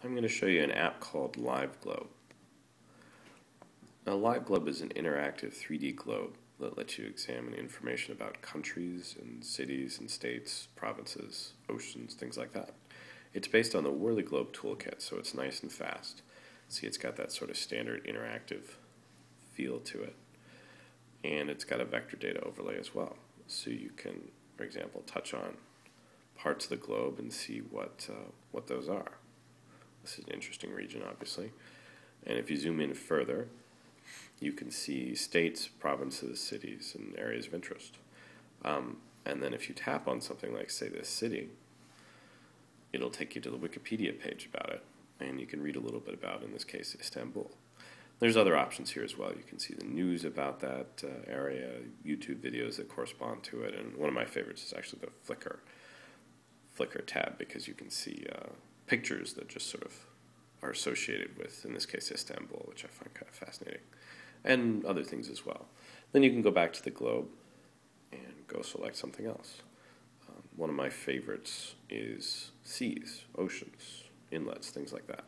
I'm going to show you an app called WhirlyGlobe. Now, WhirlyGlobe is an interactive 3D globe that lets you examine information about countries and cities and states, provinces, oceans, things like that. It's based on the WhirlyGlobe toolkit, so it's nice and fast. See, it's got that sort of standard interactive feel to it. And it's got a vector data overlay as well. So you can, for example, touch on parts of the globe and see what those are. This is an interesting region, obviously. And if you zoom in further, you can see states, provinces, cities, and areas of interest. And then if you tap on something like, say, this city, it'll take you to the Wikipedia page about it, and you can read a little bit about, in this case, Istanbul. There's other options here as well. You can see the news about that area, YouTube videos that correspond to it, and one of my favorites is actually the Flickr tab, because you can see pictures that just sort of are associated with, in this case, Istanbul, which I find kind of fascinating, and other things as well. Then you can go back to the globe and go select something else. One of my favorites is seas, oceans, inlets, things like that.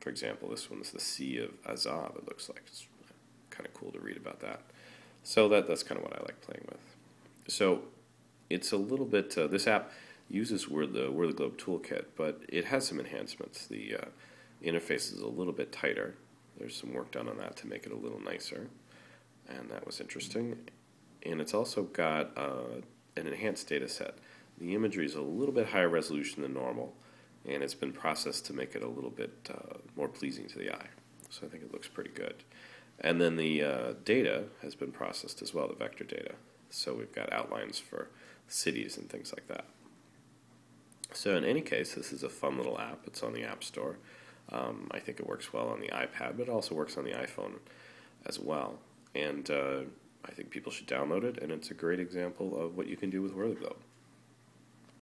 For example, this one is the Sea of Azov, it looks like. It's kind of cool to read about that. So that's kind of what I like playing with. So it's a little bit, this app uses the WhirlyGlobe toolkit, but it has some enhancements. The interface is a little bit tighter. There's some work done on that to make it a little nicer, and that was interesting. And it's also got an enhanced data set. The imagery is a little bit higher resolution than normal, and it's been processed to make it a little bit more pleasing to the eye. So I think it looks pretty good. And then the data has been processed as well, the vector data. So we've got outlines for cities and things like that. So in any case, this is a fun little app. It's on the App Store. I think it works well on the iPad, but it also works on the iPhone as well. And I think people should download it, and it's a great example of what you can do with WhirlyGlobe.